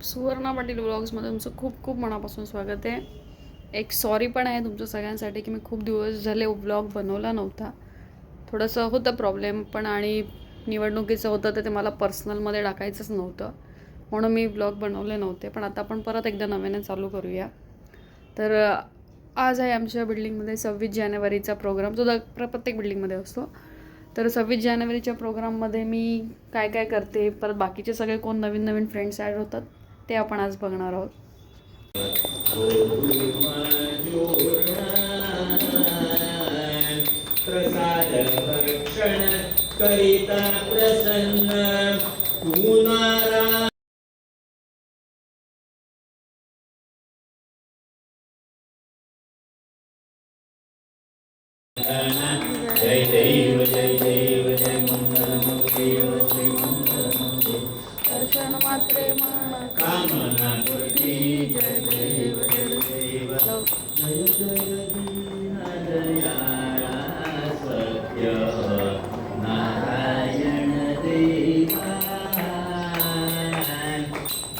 सुवर्णा पाटील व्लॉग्समध्ये तुमचं खूप खूप मनापासून स्वागत आहे. एक सॉरी पण आहे तुमच्या सगळ्यांसाठी की मी खूप दिवस झाले व्लॉग बनवला नव्हता. थोडंसं होतं प्रॉब्लेम पण आणि निवडणुकीचं होतं तर ते मला पर्सनलमध्ये टाकायचंच नव्हतं म्हणून मी व्लॉग बनवले नव्हते. पण आता आपण परत एकदा नव्याने चालू करूया. तर आज आहे आमच्या बिल्डिंगमध्ये 26 जानेवारीचा प्रोग्राम जो प्रत्येक बिल्डिंगमध्ये असतो. तर 26 जानेवारीच्या प्रोग्राममध्ये मी काय काय करते, परत बाकीचे सगळे कोण नवीन नवीन फ्रेंड्स ॲड होतात ते आपण आज बघणार आहोत. प्रसाद भक्षण करिता प्रसन्न कुमारा जय देव जय देव जय मंगलमूर्तीव श्री मंगलमूर्ती दर्शन मात्रे मन कामना पूर्ती जय देव जय देव जय जय दीनदयाळा सत्य नारायण देवा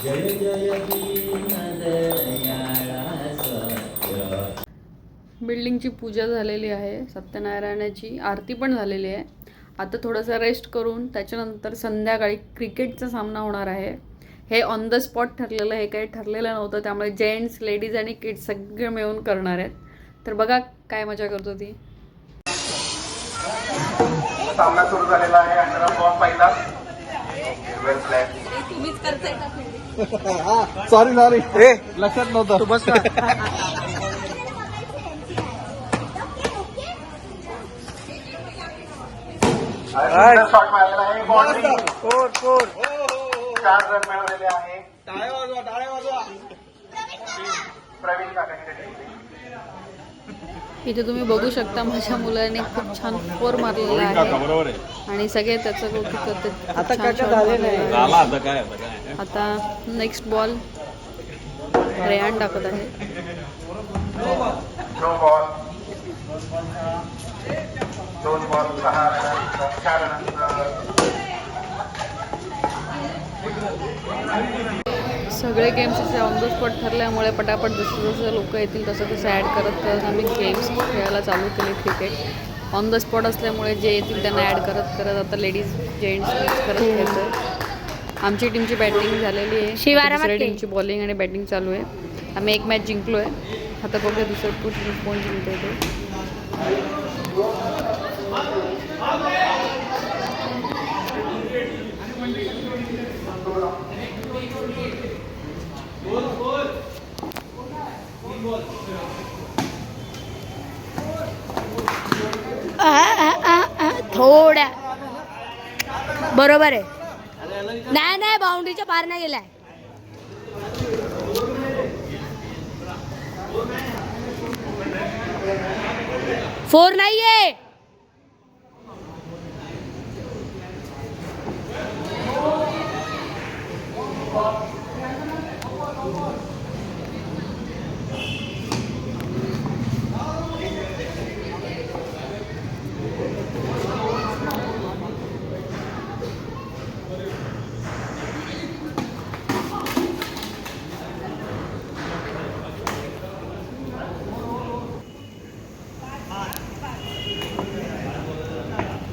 जय जय दीनदयाळा सत्य. बिल्डिंगची पूजा झालेली आहे, सत्यनारायणाची आरती पण झालेली आहे. आता थोडंसं रेस्ट करून त्याच्यानंतर संध्याकाळी क्रिकेटचा सामना होणार आहे. हे ऑन द स्पॉट ठरलेलं, हे काही ठरलेलं नव्हतं, त्यामुळे जेंट्स लेडीज आणि किड्स सगळे मिळून करणार आहेत. तर बघा काय मजा करतो ती. सामना सुरू झालेला आहे. अंडर बॉल पहिला वेल प्लेड. तुम्हीच करताय का? सॉरी हे लक्षात नव्हतं. तू बस शॉट मारलेला आहे. बॉलिंग 4 रन मिळवलेले आहे. टाळ्या वाजवा प्रवीण काकांकडे. इथे तुम्ही बघू शकता माझ्या मुलाने खूप छान फोर मारलेला आहे आणि सगळे त्याचं कौतुक करतात. आता नेक्स्ट बॉल रेहान टाकत आहे. No ball 2 ball 6 run 4 run. सगळे गेम्स असे ऑन द स्पॉट ठरल्यामुळे पटापट जसं जसं लोक येतील तसं तसं ॲड करत करत आम्ही गेम्स खेळायला चालू केले. क्रिकेट ऑन द स्पॉट असल्यामुळे जे येतील त्यांना ॲड करत करत आता लेडीज जेंट्स मिक्स करत खेळतो. आमची टीमची बॅटिंग झालेली आहे, दुसऱ्या टीमची बॉलिंग आणि बॅटिंग चालू आहे. आम्ही एक मॅच जिंकलो आहे. आता बघूया दुसरं कोण जिंकतो ते. थोड्या बरोबर आहे. नाही बाउंड्रीच्या पार नाही गेलाय. फोर नाहीये.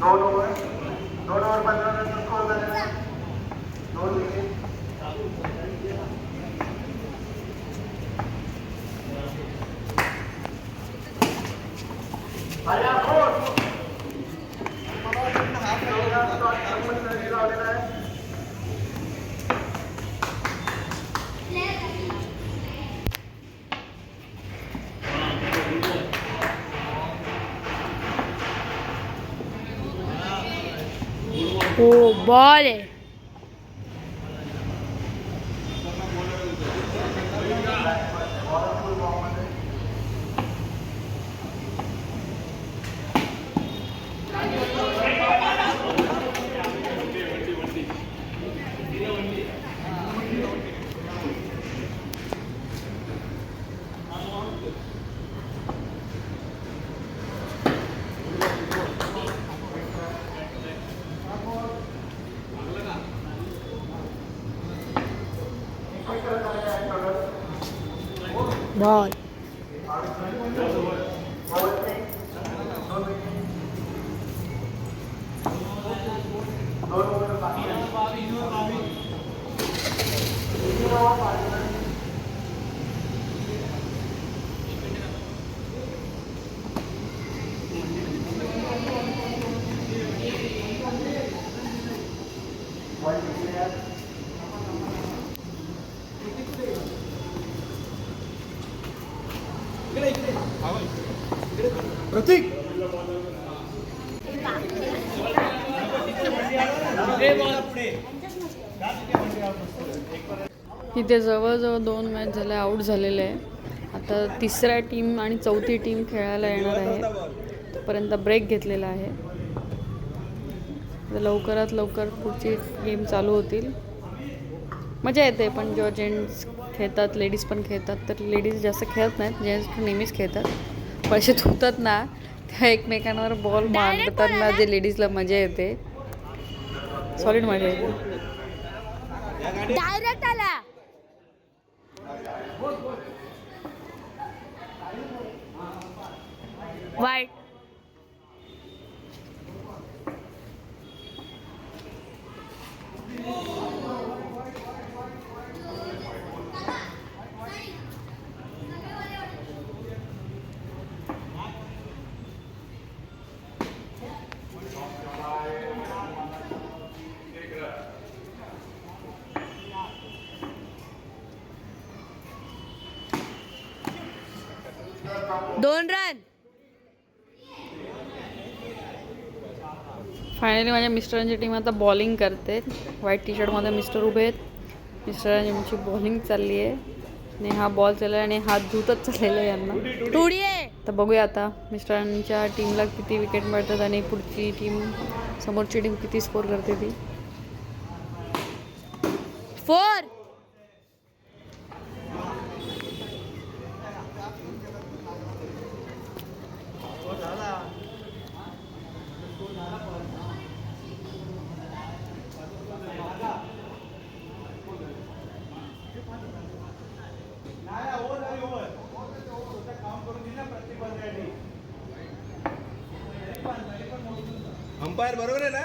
दोन ओव्हर 15 रनचा स्कोर झालेला आहे. 2 विकेट. हो बॉल आहे. बॉल प्रतीक इथे जवळजवळ 2 मॅच झाल्या आऊट झालेले आहे. आता तिसऱ्या टीम आणि चौथी टीम खेळायला येणार आहे. तोपर्यंत ब्रेक घेतलेला आहे. तर लवकरात लवकर पुढची गेम चालू होतील. मजा येते, पण जेव्हा जेंट्स खेळतात, लेडीज पण खेळतात, तर लेडीज जास्त खेळत नाहीत, जेंट्स नेहमीच खेळतात. पैसे धुतात ना, त्या एकमेकांवर बॉल मारताना जे लेडीजला मजा येते, सॉलिड मजा येते. डायरेक्ट आला. वाईट. दोन रन. फायनली माझ्या मिस्टरांची टीम आता बॉलिंग करते. व्हाईट टी शर्टमध्ये मिस्टर उभे आहेत. मिस्टरांची बॉलिंग चालली आहे आणि हा बॉल चालला आहे आणि हात धुतच चाललेला आहे यांना. टुडी आहे. तर बघूया आता मिस्टरांच्या टीमला किती विकेट मिळतात आणि पुढची टीम, समोरची टीम किती स्कोर करते ती. 4. अंपायर बरोबर आहे ना?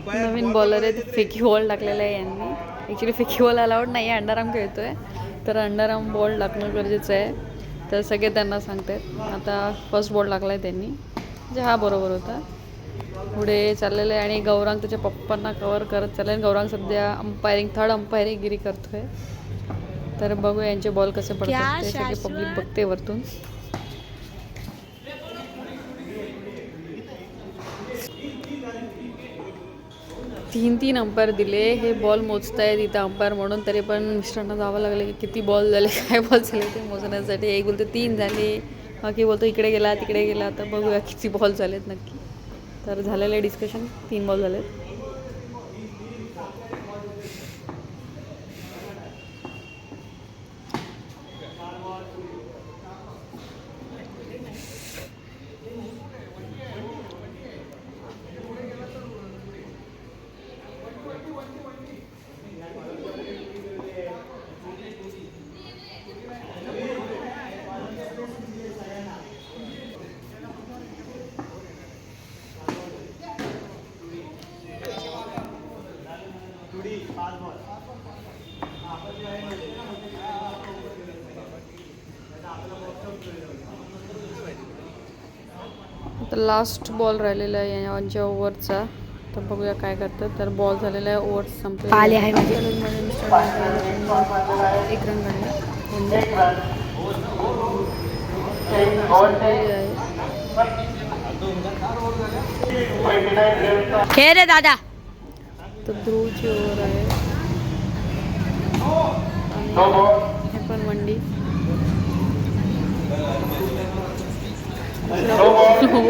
नवीन बॉलर आहे, फेकी बॉल टाकलेला आहे यांनी. ॲक्च्युली फेकी बॉल अलाउड नाही आहे, अंडरआर्म खेळतोय, तर अंडरआर्म बॉल टाकणं गरजेचं आहे. तर सगळे त्यांना सांगतात. आता फर्स्ट बॉल टाकला आहे त्यांनी, म्हणजे हा बरोबर होता. पुढे चाललेलं आहे आणि गौरांग त्याच्या पप्पांना कवर करत चालले. गौरांग सध्या थर्ड अंपायरिंगगिरी करतोय. तर बघूया यांचे बॉल कसे पडतात ते. सगळे पब्लिक बघते वरतून. 3 अंपायर दिले. हे बॉल मोजतायत इथं अंपायर म्हणून, तरी पण मिस्टरांना जावं लागलं की किती बॉल झाले, काय बॉल झाले ते मोजण्यासाठी. एक बोलतो 3 झाले, बाकी बोलतो इकडे गेला तिकडे गेला. तर बघूया किती बॉल झालेत नक्की. तर झालेलं आहे डिस्कशन, 3 बॉल झालेत. तर लास्ट बॉल राहिलेला आहे यांच्या ओव्हरचा. तर बघूया काय करतात. तर बॉल झालेला आहे, ओव्हर संपलेला आले आहे म्हणजे. 1 रन काढला. खेळ रे दादा. तर ध्रुवची ओव्हर आहे आणि हे पण वंडी.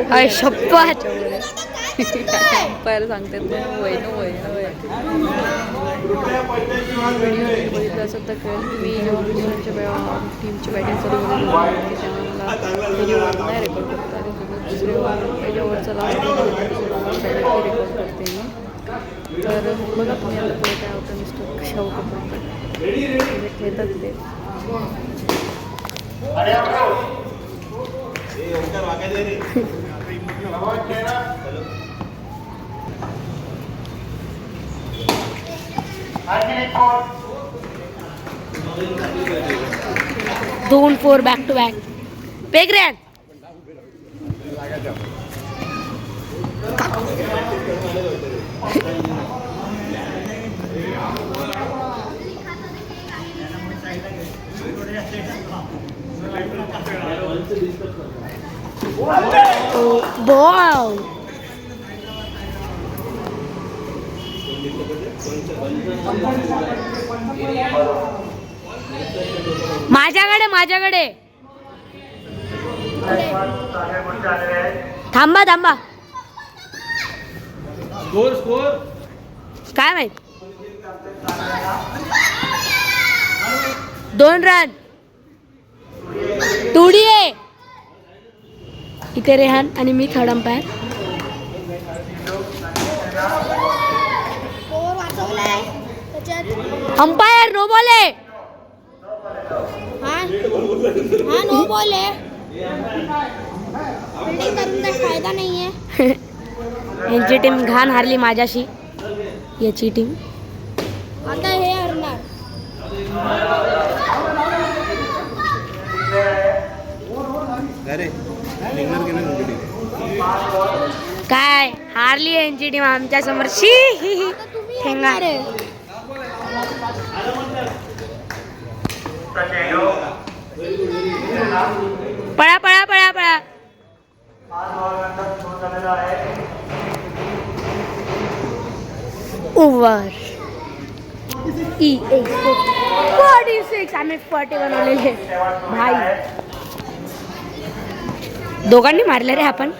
हाय शपथ. अंपायर सांगतात वय नो वय व्हिडिओ बघितला असं तर कळेल की मी जेव्हा मिस्टरांच्या टीमची बॅटिंग चालू होती तेव्हा मला व्हिडिओ नाही रेकॉर्ड करता आले. दुसरे पहिल्या ओव्हरचा लास्ट रेकॉर्ड करते मी. तर बघा तुम्ही आता पुढे काय होतं मिस्टर कशा होतं खेळतात ते. दोन 4 बॅक टू बॅक. पेग्रॅन बॉल. माझ्याकडे थांबा स्कोर काय माहित. 2 रन. टुडीए इथे रेहान आणि मी third umpire. Umpire no ball आहे. हाँ नो बॉल है. फील्डिंग करून काही फायदा नाही आहे. यांची टीम घाण हारली माझ्याशी. याची टीम आता हे हरणार. अरे निघणार की नाही तुमची team? काय हारली यांची टीम आमच्या समोर. शी ही ही. ठेंगा. पळा. ओव्हर. 46 आम्ही 40 बनवलेले भाई. दोघांनी मारले रे आपण.